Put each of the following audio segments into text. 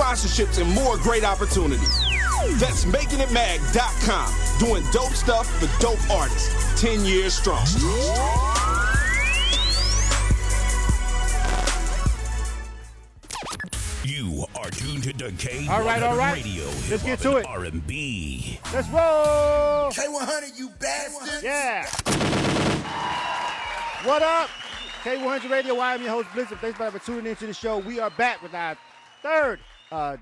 sponsorships, and more great opportunities. That's makingitmag.com, doing dope stuff for dope artists, 10 years strong. You are tuned to Caine all right. Radio. Let's get to it. R&B. Let's roll. K100, you bastard. Yeah. What up? K100 Radio. I am your host, Blizzard. Thanks for tuning into the show. We are back with our third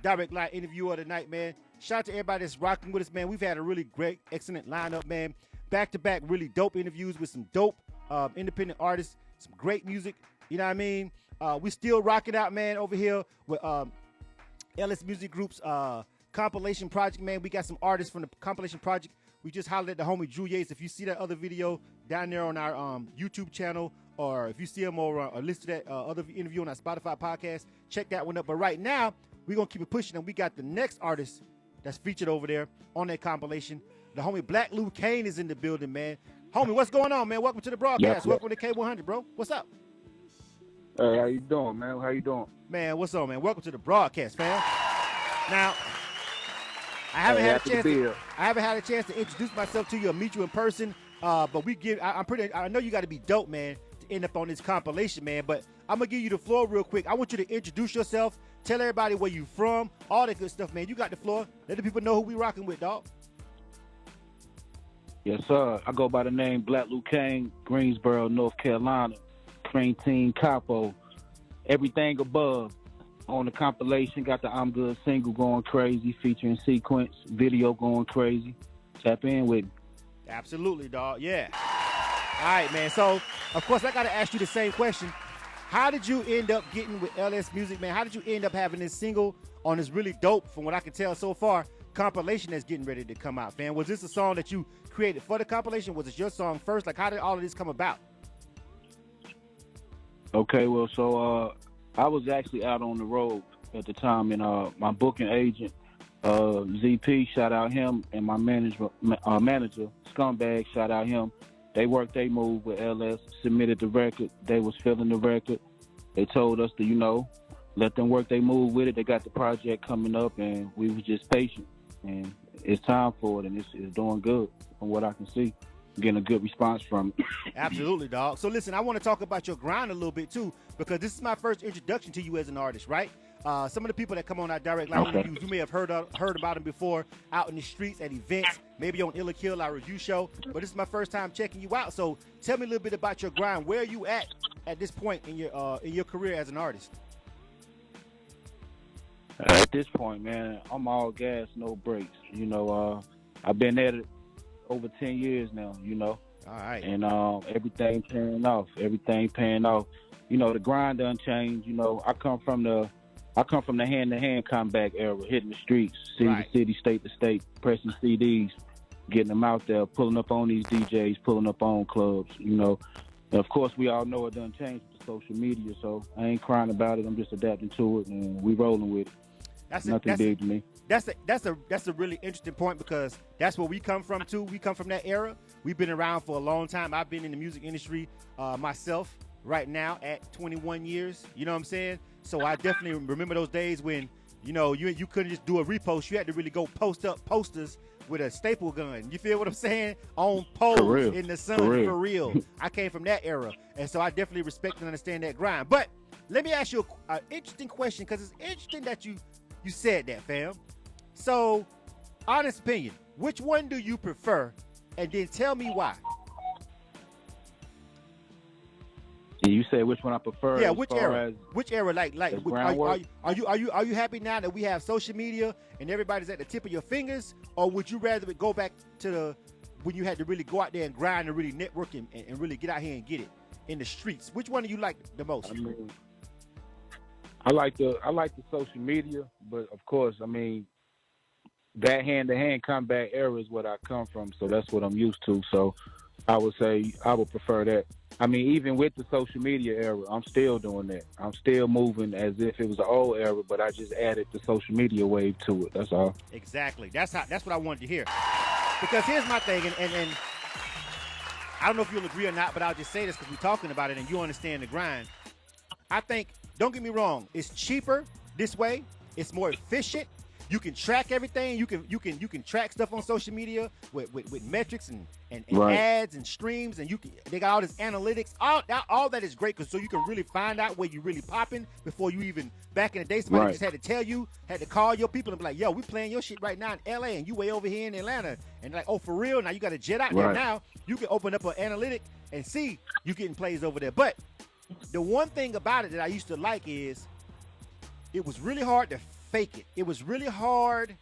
direct line interview of the night, man. Shout out to everybody that's rocking with us, man. We've had a really great, excellent lineup, man. Back-to-back, really dope interviews with some dope independent artists, some great music. You know what I mean? We still rocking out, man, over here with LS Music Group's compilation project, man. We got some artists from the compilation project. We just hollered at the homie Drew Yates. If you see that other video down there on our YouTube channel, or if you see him or listen to that other interview on our Spotify podcast, check that one up. But right now, we're going to keep it pushing, and we got the next artist that's featured over there on that compilation. The homie Blac Caine is in the building, man. Homie, what's going on, man? Welcome to the broadcast. Welcome to K100, bro. What's up? Hey, how you doing, man? How you doing? Man, what's up, man? Welcome to the broadcast, fam. Now, I haven't had a chance to introduce myself to you or meet you in person, but I know you got to be dope, man, to end up on this compilation, man. But I'm gonna give you the floor real quick. I want you to introduce yourself, tell everybody where you from, all that good stuff, man. You got the floor. Let the people know who we rocking with, dog. Yes, sir. I go by the name Blac Caine, Greensboro, North Carolina. Cream Team Capo, everything above. On the compilation, got the I'm Good single going crazy, featuring Sequence, video going crazy. Tap in with me. Absolutely, dog. Yeah. All right, man. So, of course, I got to ask you the same question. How did you end up getting with LS Music, man? How did you end up having this single on this really dope, from what I can tell so far, compilation that's getting ready to come out, man? Was this a song that you created for the compilation? Was it your song first? Like, how did all of this come about? Okay, well, so I was actually out on the road at the time, and my booking agent, ZP, shout out him, and my manager, Scumbag, shout out him. They worked their move with LS, submitted the record. They was feeling the record. They told us to, let them work their move with it. They got the project coming up, and we was just patient. And it's time for it, and it's doing good from what I can see. Getting a good response from it. Absolutely, dog. So listen, I want to talk about your grind a little bit too, because this is my first introduction to you as an artist, right? Some of the people that come on our direct line interviews, you may have heard about them before out in the streets at events, maybe on Illa Kill, our review show. But this is my first time checking you out. So tell me a little bit about your grind. Where are you at this point in your career as an artist? At this point, man, I'm all gas, no brakes. I've been at it over 10 years now, All right. And everything paying off. The grind done changed. I come from the hand-to-hand comeback era, hitting the streets, city to city, state to state, pressing CDs, getting them out there, pulling up on these DJs, pulling up on clubs, And of course, we all know it done changed with social media, so I ain't crying about it. I'm just adapting to it, and we rolling with it. Nothing big to me. That's a really interesting point, because that's where we come from too. We come from that era. We've been around for a long time. I've been in the music industry myself right now at 21 years. You know what I'm saying? So I definitely remember those days when you couldn't just do a repost. You had to really go post up posters with a staple gun. You feel what I'm saying? On poles in the sun, for real. I came from that era, and so I definitely respect and understand that grind. But let me ask you an interesting question, because it's interesting that you said that, fam. So, honest opinion, which one do you prefer? And then tell me why. You say which one I prefer? Yeah, which era? Which era? Like, are you happy now that we have social media and everybody's at the tip of your fingers, or would you rather go back to when you had to really go out there and grind and really network and really get out here and get it in the streets? Which one do you like the most? I like the social media, but of course, that hand-to-hand comeback era is what I come from, so that's what I'm used to. So I would say I would prefer that. Even with the social media era, I'm still doing that. I'm still moving as if it was an old era, but I just added the social media wave to it. That's all. Exactly. That's what I wanted to hear. Because here's my thing, and I don't know if you'll agree or not, but I'll just say this because we're talking about it and you understand the grind. I think, don't get me wrong, it's cheaper this way, It's more efficient. You can track everything. You can track stuff on social media with metrics and Right. ads and streams, and they got all this analytics. All that is great because so you can really find out where you really popping before you even back in the day somebody Right. just had to tell you, had to call your people and be like, yo, we playing your shit right now in LA and you way over here in Atlanta, and like, oh, for real? Now you got a jet out there. Right. Now you can open up an analytic and see you getting plays over there. But the one thing about it that I used to like is it was really hard to fake it. It was really hard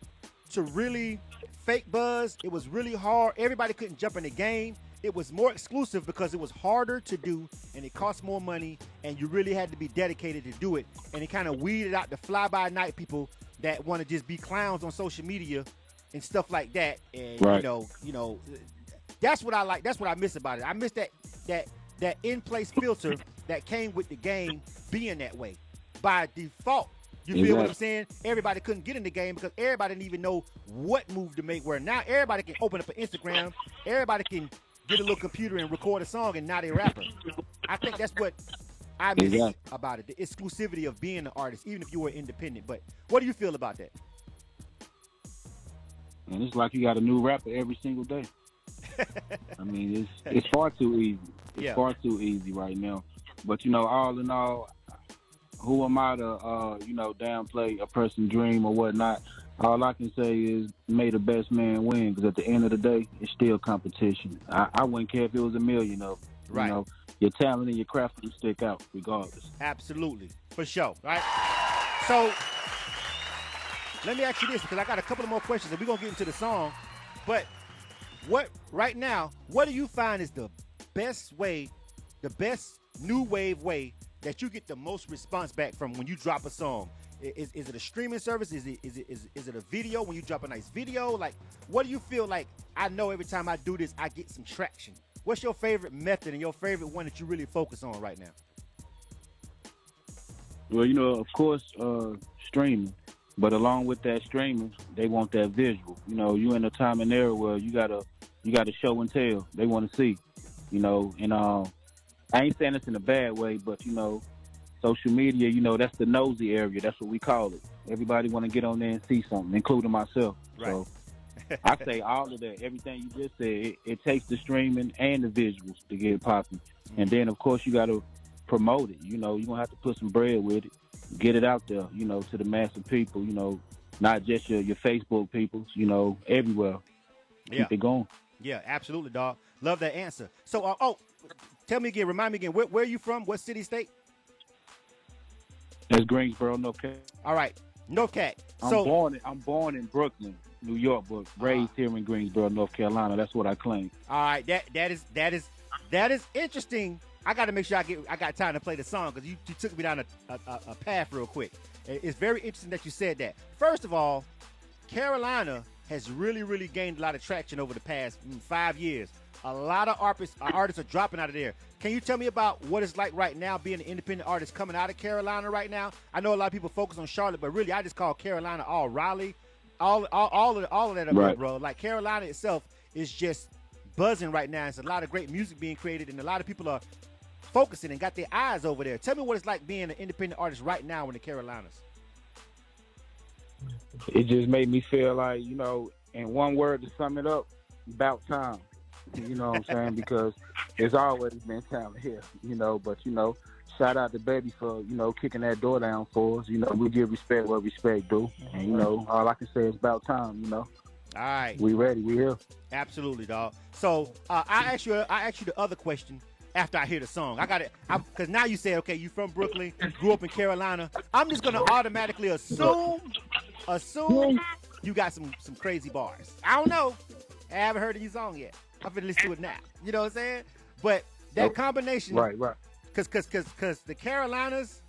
to really fake buzz. It was really hard. Everybody couldn't jump in the game. It was more exclusive because it was harder to do and it cost more money and you really had to be dedicated to do it. And it kind of weeded out the fly-by-night people that want to just be clowns on social media and stuff like that. And Right. you know, that's what I like. That's what I miss about it. I miss that in-place filter that came with the game being that way by default. You feel what I'm saying? Everybody couldn't get in the game because everybody didn't even know what move to make. Where now everybody can open up an Instagram, everybody can get a little computer and record a song, and now they rapper. I think that's what I miss about it, the exclusivity of being an artist, even if you were independent. But what do you feel about that? And it's like you got a new rapper every single day. I mean, it's far too easy. It's far too easy right now. But, you know, all in all, who am I to, downplay a person's dream or whatnot? All I can say is may the best man win, because at the end of the day, it's still competition. I wouldn't care if it was a million of them. Right. You know, your talent and your craft will stick out regardless. Absolutely. For sure. Right? So, let me ask you this, because I got a couple of more questions, and we're going to get into the song. But right now, what do you find is the best way, the best new wave way that you get the most response back from when you drop a song? Is it a streaming service? Is it a video when you drop a nice video? Like, what do you feel like? I know every time I do this, I get some traction. What's your favorite method and your favorite one that you really focus on right now? Well, you know, of course, streaming. But along with that streaming, they want that visual. You know, you in a time and era where you gotta show and tell. They want to see. You know, and I ain't saying this in a bad way, but, you know, social media, you know, that's the nosy area. That's what we call it. Everybody want to get on there and see something, including myself. Right. So I say all of that. Everything you just said, it takes the streaming and the visuals to get it popping. And then, of course, you got to promote it. You know, you're going to have to put some bread with it, get it out there, you know, to the mass of people, you know, not just your Facebook people, you know, everywhere. Keep it going. Yeah, absolutely, dog. Love that answer. So, tell me again, remind me again, where are you from? What city, state? That's Greensboro, North Carolina. All right, North Cat. I'm born in Brooklyn, New York, but raised here in Greensboro, North Carolina. That's what I claim. All right, that is interesting. I got to make sure I got time to play the song because you took me down a path real quick. It's very interesting that you said that. First of all, Carolina has really, really gained a lot of traction over the past 5 years. A lot of artists are dropping out of there. Can you tell me about what it's like right now being an independent artist coming out of Carolina right now? I know a lot of people focus on Charlotte, but really I just call Carolina all Raleigh, all of that up there, bro. Like Carolina itself is just buzzing right now. It's a lot of great music being created, and a lot of people are focusing and got their eyes over there. Tell me what it's like being an independent artist right now in the Carolinas. It just made me feel like, you know, in one word to sum it up, about time. You know what I'm saying? Because it's always been talent here, you know. But, you know, shout out to Baby for, you know, kicking that door down for us. You know, we give respect what respect do. And, you know, all I can say is about time, you know. All right. We ready. We here. Absolutely, dog. So I asked you the other question after I hear the song. I got it. Because now you said, okay, you from Brooklyn, grew up in Carolina. I'm just going to automatically assume you got some crazy bars. I don't know. I haven't heard of your song yet. I'm finna listen to it now. You know what I'm saying? But that combination, right? Because the Carolinas.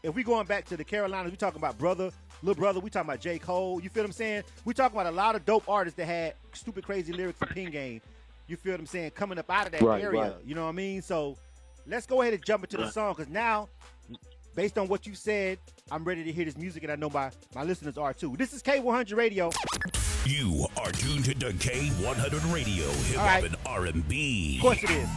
If we going back to the Carolinas, we talking about Lil Brother. We talking about J. Cole. You feel what I'm saying? We talking about a lot of dope artists that had stupid, crazy lyrics for Pin Game. You feel what I'm saying? Coming up out of that area. Right. You know what I mean? So let's go ahead and jump into the song, because now, based on what you said, I'm ready to hear this music, and I know my listeners are too. This is K100 Radio. You are tuned to K100 Radio, hip hop and R&B. Of course it is.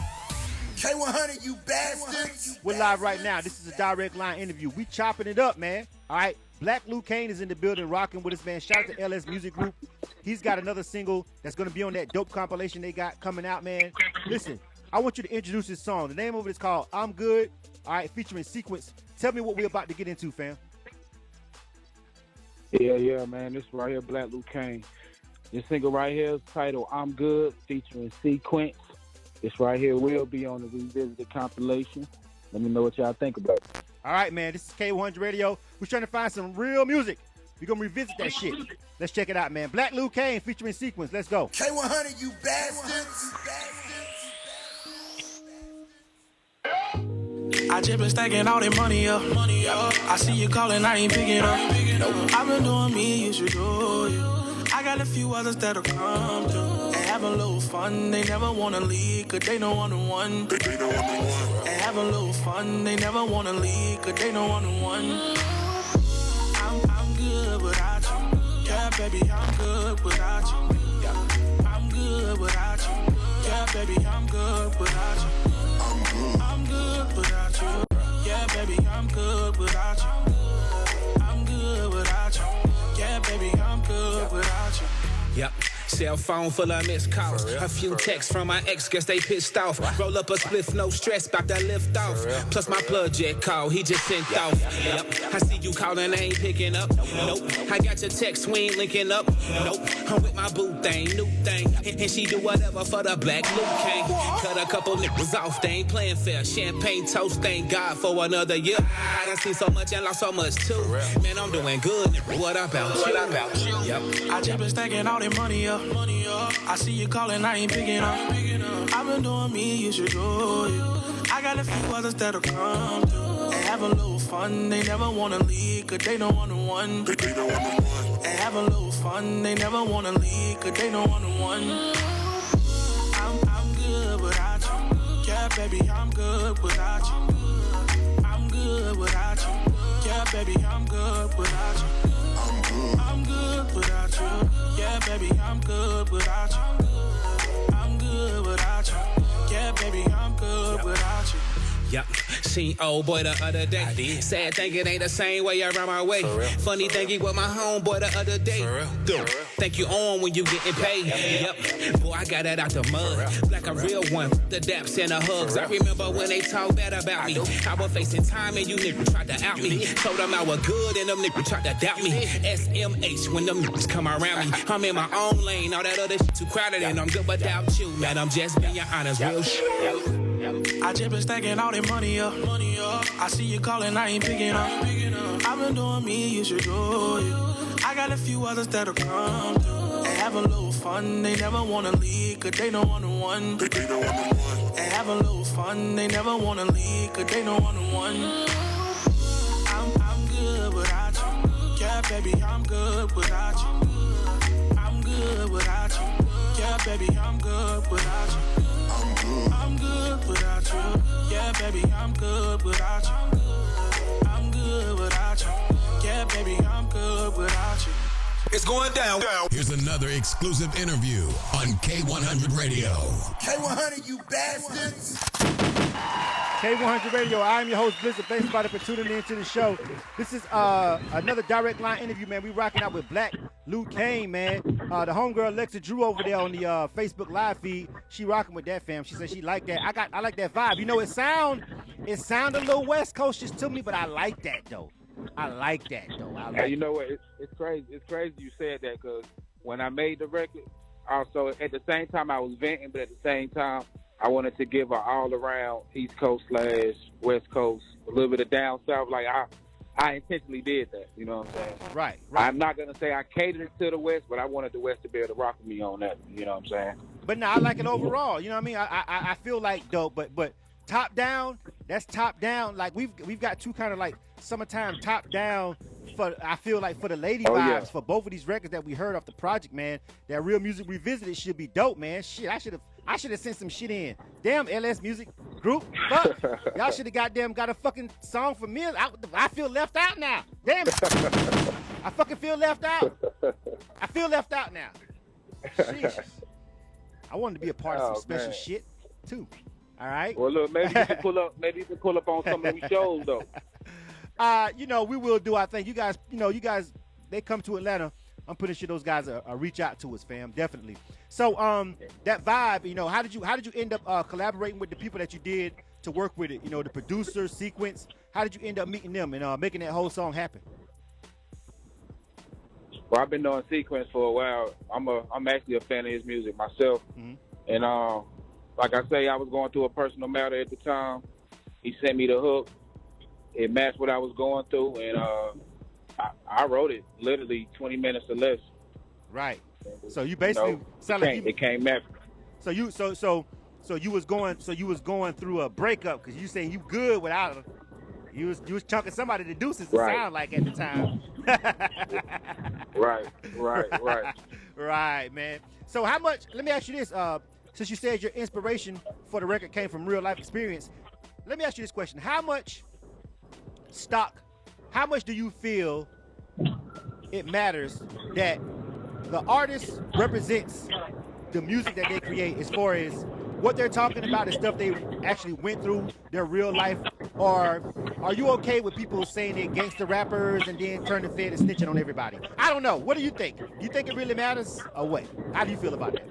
K100, you bastards. We're live right now. This is a direct line interview. We chopping it up, man. All right. Blac Caine is in the building rocking with us, man. Shout out to LS Music Group. He's got another single that's going to be on that dope compilation they got coming out, man. Listen, I want you to introduce this song. The name of it is called I'm Good, all right, featuring Sequence. Tell me what we're about to get into, fam. Yeah, man. This right here, Blac Caine. This single right here is titled I'm Good, featuring Sequence. This right here will be on the Revisited compilation. Let me know what y'all think about it. All right, man. This is K100 Radio. We're trying to find some real music. We're going to revisit that shit. Let's check it out, man. Blac Caine featuring Sequence. Let's go. K100, you bastards. I just been stacking all that money up. I see you calling, I ain't picking up. I've been doing me, you should do you. I got a few others that'll come through and have a little fun. They never wanna leave, cause they know I'm the one. And have a little fun. They never wanna leave, cause they know I'm the one. I'm good without you. Yeah, baby, I'm good without you. Yeah, I'm good without you. Yeah, baby, I'm good without you. I'm good without you. Yeah, baby, I'm good without you. I'm good without you. Yeah, baby, I'm good without you. Yep. Cell phone full of missed calls. A few texts from my ex, guess they pissed off. Roll up a spliff, no stress, bout to lift off. Plus my plug jet call, he just sent off. Yep. I see you calling, I ain't picking up. Nope. I got your text, we ain't linking up. Nope. I'm with my boo thing, new thing. And she do whatever for the Blac Caine. Cut a couple niggas off, they ain't playing fair. Champagne toast, thank God for another year. I done seen so much and lost so much too. Man, I'm doing good. What about you? Yep. I just been stacking all that money up. I see you calling, I ain't picking up. I've been doing me, you should do you. I got a few others that'll come through and have a little fun. They never wanna leave, cause they know I'm the one. And have a little fun. They never wanna leave, cause they know I'm the one. I'm good without you. Yeah, baby, I'm good without you. I'm good without you. Yeah, baby, I'm good without you. I'm good without you. Yeah, baby, I'm good without you. I'm good without you. Yeah, baby, I'm good without you. Yep, seen old boy the other day. Sad thing it ain't the same way around my way. Funny thing he was my homeboy the other day. Think you on when you getting paid. Yep, boy I got that out the mud. Like a real one, the daps and the hugs. I remember when they talked bad about me. I was facing time and you niggas tried to out me. Told them I was good and them niggas tried to doubt me. SMH when them niggas come around me. I'm in my own lane, all that other shit too crowded and I'm good without you. Man, I'm just being honest, real shit. I just been stacking all that money up. I see you calling, I ain't picking up. I've been doing me, you should do you. I got a few others that'll come through and have a little fun. They never wanna leave, cause they know I'm the one. And have a little fun. They never wanna leave, cause they know I'm the one. I'm good without you. Yeah, baby, I'm good without you. I'm good without you. Yeah, baby, I'm good without you. I'm good without you. Yeah, baby, I'm good without you. I'm good without you. Yeah, baby, I'm good without you. It's going down. Here's another exclusive interview on K100 Radio. K100, you bastards. K100 Radio. I am your host, Blizzard. Thanks everybody for tuning in to the show. This is another direct line interview, man. We rocking out with Blac Caine, man. The homegirl Alexa Drew over there on the Facebook live feed. She rocking with that, fam. She said she like that. I like that vibe. You know, it sound a little West Coast to me, but I like that though. Hey, you know what? It's crazy. It's crazy you said that because when I made the record, also at the same time I was venting, but at the same time I wanted to give her all around East Coast / West Coast, a little bit of down south. Like I intentionally did that. You know what I'm saying? Right. I'm not gonna say I catered to the West, but I wanted the West to be able to rock with me on that. You know what I'm saying? But no, I like it overall. You know what I mean? I feel like though, but top down, that's top down. Like we've got two kind of like summertime top down. I feel like for the lady vibes for both of these records that we heard off the project, man. That Real Music Revisited should be dope, man. Shit, I should have sent some shit in. Damn, LS Music Group. Fuck. Y'all should have got a fucking song for me. I feel left out now. Damn it. I fucking feel left out. I feel left out now. Jesus. I wanted to be a part of some special shit too. All right. Well, look, maybe you can pull up on some of these shows though. we will do our thing. You guys, they come to Atlanta. I'm pretty sure those guys are reach out to us, fam. Definitely. So, that vibe, how did you end up collaborating with the people that you did to work with it? The producers, sequence. How did you end up meeting them and making that whole song happen? Well, I've been doing Sequence for a while. I'm actually a fan of his music myself. Mm-hmm. And like I say, I was going through a personal matter at the time. He sent me the hook. It matched what I was going through, and I wrote it literally 20 minutes or less. Right. So you basically sound like it came back. So you was going through a breakup because you saying you good without her. You was chunking somebody to deuces. It sound like at the time. Right. Right, man. So how much? Let me ask you this. Since you said your inspiration for the record came from real life experience, let me ask you this question: How much do you feel it matters that the artist represents the music that they create as far as what they're talking about is stuff they actually went through, their real life? Or are you okay with people saying they're gangster rappers and then turning fed and snitching on everybody? I don't know. What do you think? Do you think it really matters or what? How do you feel about that?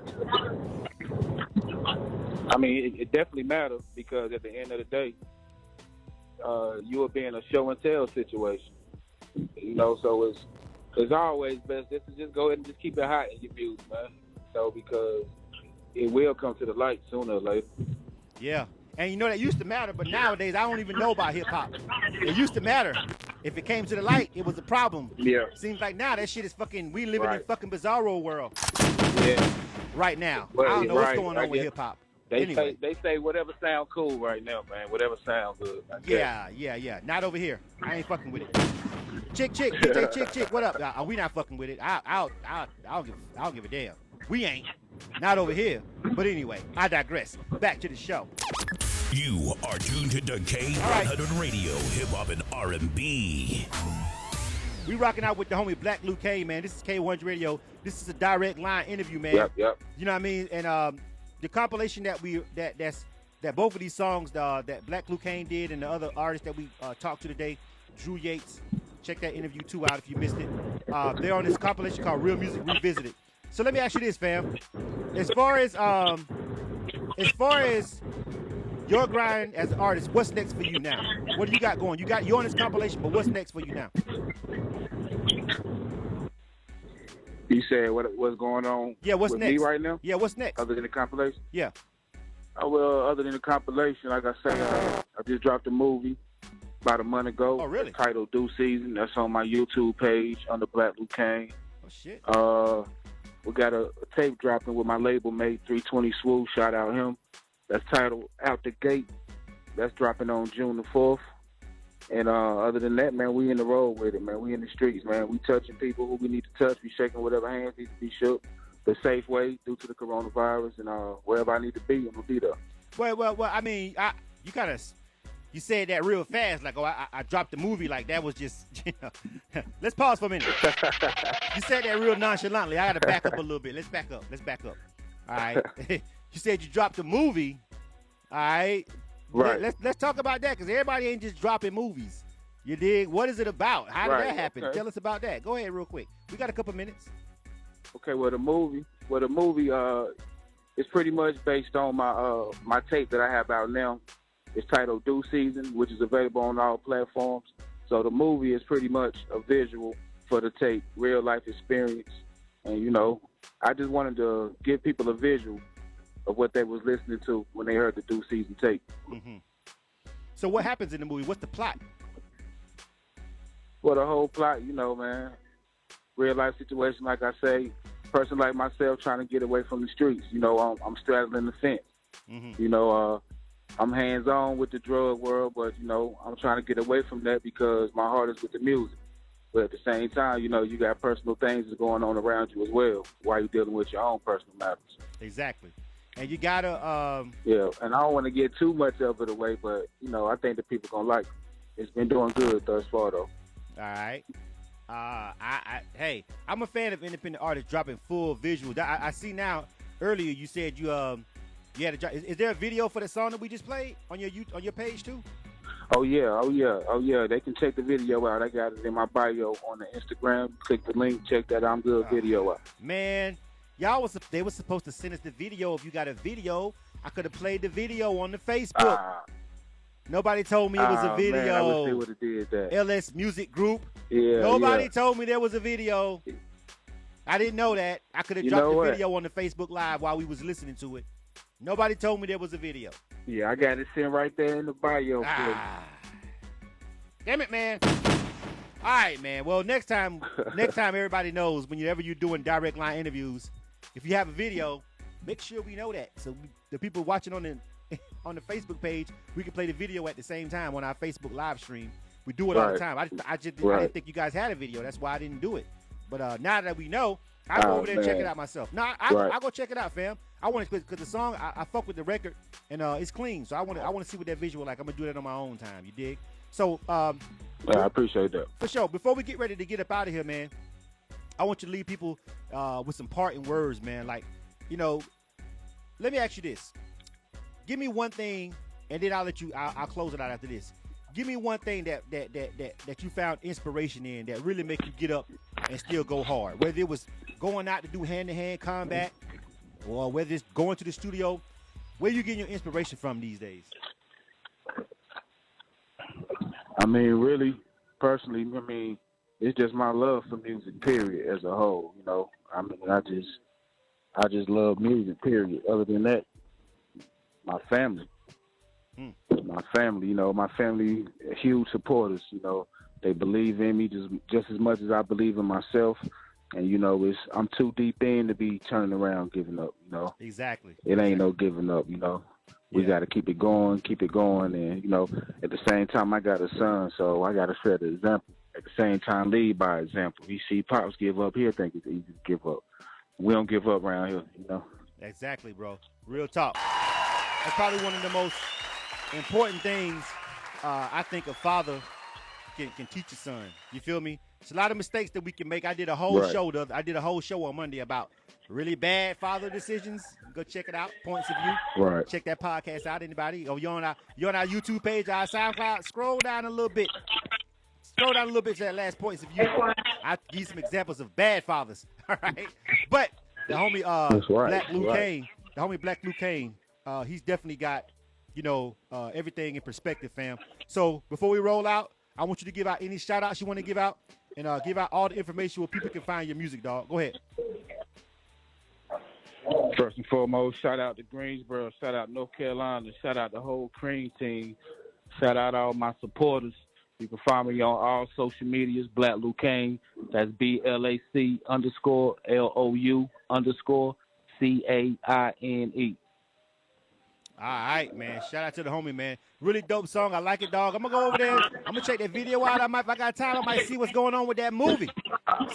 I mean, it definitely matters because at the end of the day, you will be in a show and tell situation. So it's always best just to just go ahead and just keep it hot in your music, man. Because it will come to the light sooner or later. Yeah. And that used to matter, but nowadays I don't even know about hip hop. It used to matter. If it came to the light, it was a problem. Yeah. Seems like now that shit is we living in fucking bizarro world. Yeah. Right now. Well, I don't know what's going on with hip hop. They say whatever sound cool right now, man. Whatever sound good. Yeah. Not over here. I ain't fucking with it. Chick, DJ chick. What up? We not fucking with it. I don't give a damn. We ain't. Not over here. But anyway, I digress. Back to the show. You are tuned to Caine 100 Radio, Hip Hop and R&B. We rocking out with the homie Blac Caine, man. This is Caine 100 Radio. This is a direct line interview, man. Yep. You know what I mean? And the compilation that both of these songs that Blac Caine did and the other artists that we talked to today, Drew Yates. Check that interview too out if you missed it. They're on this compilation called Real Music Revisited. So let me ask you this, fam. As far as your grind as an artist, what's next for you now? What do you got going? You're on this compilation, but what's next for you now? You said what's going on? Yeah, what's with next? Me right now? Yeah, what's next? Other than the compilation? Yeah. Other than the compilation, like I say, I just dropped a movie about a month ago. Oh, really? Titled Due Season. That's on my YouTube page under Blac Caine. Oh, shit. We got a tape dropping with my label mate, 320 Swoosh. Shout out him. That's titled Out the Gate. That's dropping on June the 4th. And other than that, man, we in the road with it, man. We in the streets, man. We touching people who we need to touch. We shaking whatever hands need to be shook the safe way due to the coronavirus. And wherever I need to be, I'm going to be there. Well, I mean, you said that real fast, like, I dropped the movie, like that was just, Let's pause for a minute. You said that real nonchalantly. I got to back up a little bit. Let's back up. All right. You said you dropped the movie. All right. Right. Let's talk about that because everybody ain't just dropping movies. You dig? What is it about? How did that happen? Okay. Tell us about that. Go ahead real quick. We got a couple minutes. Okay, the movie is pretty much based on my tape that I have out now. It's titled Due Season, which is available on all platforms. So the movie is pretty much a visual for the tape, real life experience. And, I just wanted to give people a visual of what they was listening to when they heard the Due Season tape. Mm-hmm. So what happens in the movie? What's the plot? Well, the whole plot, man, real life situation, like I say, person like myself trying to get away from the streets. I'm straddling the fence. Mm-hmm. I'm hands-on with the drug world, but, I'm trying to get away from that because my heart is with the music. But at the same time, you got personal things that's going on around you as well while you're dealing with your own personal matters. Exactly. And you got to... Yeah, and I don't want to get too much of it away, but, I think the people going to like it. It's been doing good thus far, though. All right. Hey, I'm a fan of independent artists dropping full visuals. I see now, earlier you said you had a drop. Is there a video for the song that we just played on your page too? Oh yeah. They can check the video out. I got it in my bio on the Instagram. Click the link, check that I'm Good video out. Man, they was supposed to send us the video. If you got a video, I could have played the video on the Facebook. Nobody told me it was a video. Man, I wish they would have did that. LS Music Group. Yeah. Nobody told me there was a video. I didn't know that. I could have dropped the video on the Facebook Live while we was listening to it. Nobody told me there was a video. Yeah, I got it sent right there in the bio. Damn it, man. All right, man. Well, next time everybody knows whenever you're doing direct line interviews, if you have a video, make sure we know that. So the people watching on the Facebook page, we can play the video at the same time on our Facebook live stream. We do it all the time. I didn't think you guys had a video. That's why I didn't do it. But now that we know, I'll go over there and check it out myself. No, I'll go check it out, fam. I want to, because the song, I fuck with the record, and it's clean. So I want to see what that visual like. I'm going to do that on my own time. You dig? So, I appreciate that. For sure. Before we get ready to get up out of here, man, I want you to leave people with some parting words, man. Like, let me ask you this. Give me one thing, and then I'll close it out after this. Give me one thing that you found inspiration in that really make you get up and still go hard. Whether it was going out to do hand-to-hand combat, or whether it's going to the studio, where you getting your inspiration from these days? I mean, really, personally, it's just my love for music, period, as a whole. I mean, I just love music, period. Other than that, my family. My family, huge supporters. They believe in me just as much as I believe in myself. And I'm too deep in to be turning around, giving up. Exactly. It ain't no giving up. We got to keep it going, and at the same time, I got a son, so I got to set an example. At the same time, lead by example. He see pops give up, he'll think it's easy to give up. We don't give up around here. Exactly, bro. Real talk. That's probably one of the most important things I think a father can teach a son. You feel me? It's a lot of mistakes that we can make. I did a whole show on Monday about really bad father decisions. Go check it out. Points of View. Right. Check that podcast out. Anybody? Oh, you're on our YouTube page, our SoundCloud. Scroll down a little bit. To that last Points of View. I give you some examples of bad fathers. All right. But the homie Blac Caine, he's definitely got everything in perspective, fam. So before we roll out, I want you to give out any shout outs you want to give out, and give out all the information where people can find your music, dog. Go ahead. First and foremost, shout out to Greensboro, shout out North Carolina, shout out the whole Cream team, shout out all my supporters. You can find me on all social medias, Blac Caine. That's BLAC_LOU_CAINE. All right, man. Shout out to the homie, man. Really dope song. I like it, dog. I'm going to go over there. I'm going to check that video out. If I got time, I might see what's going on with that movie.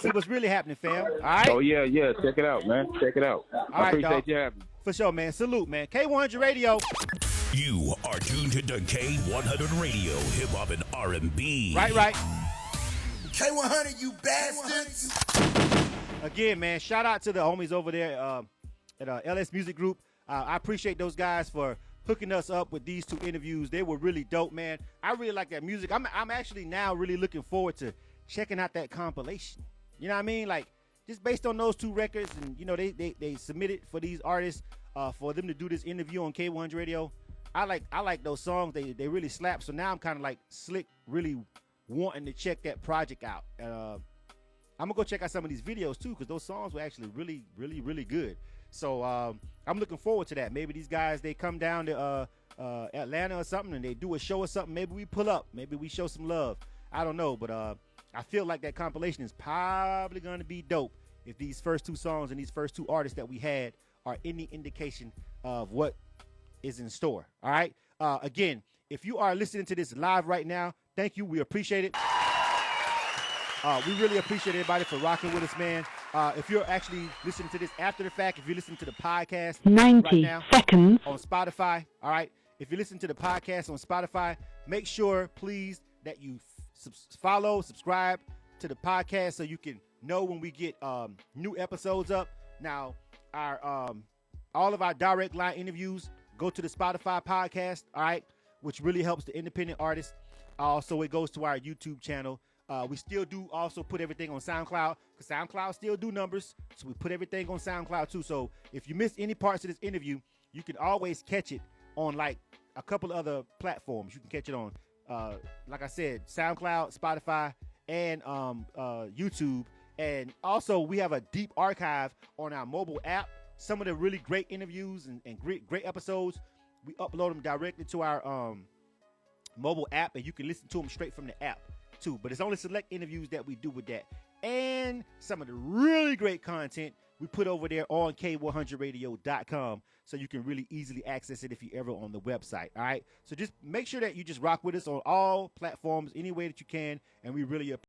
See what's really happening, fam. All right? Oh, yeah. Check it out, man. Check it out. I appreciate you having me. For sure, man. Salute, man. K100 Radio. You are tuned to K100 Radio, hip hop and R&B. Right. K100, you bastards. Again, man, shout out to the homies over there at LS Music Group. I appreciate those guys for hooking us up with these two interviews. They were really dope, man. I really like that music. I'm actually now really looking forward to checking out that compilation. You know what I mean? Like, just based on those two records, and they submitted for these artists for them to do this interview on K100 Radio. I like those songs. They really slap. So now I'm kind of like slick, really wanting to check that project out. I'm gonna go check out some of these videos too, because those songs were actually really, really, really good. So I'm looking forward to that. Maybe these guys, they come down to Atlanta or something, and they do a show or something. Maybe we pull up. Maybe we show some love. I don't know, but I feel like that compilation is probably going to be dope if these first two songs and these first two artists that we had are any indication of what is in store. All right? Again, if you are listening to this live right now, thank you. We appreciate it. We really appreciate everybody for rocking with us, man. If you're actually listening to this after the fact, if you're listening to the podcast 90 right now seconds on Spotify, all right? If you listen to the podcast on Spotify, make sure, please, that you subscribe to the podcast so you can know when we get new episodes up. Now, our all of our direct line interviews go to the Spotify podcast, all right, which really helps the independent artists. Also, it goes to our YouTube channel. We still do also put everything on SoundCloud because SoundCloud still do numbers. So we put everything on SoundCloud too. So if you miss any parts of this interview, you can always catch it on like a couple of other platforms. You can catch it on, like I said, SoundCloud, Spotify, and YouTube. And also we have a deep archive on our mobile app. Some of the really great interviews and great episodes, we upload them directly to our mobile app, and you can listen to them straight from the app too. But it's only select interviews that we do with that. And some of the really great content we put over there on K100radio.com, so you can really easily access it if you're ever on the website. All right. So just make sure that you just rock with us on all platforms any way that you can, and we really appreciate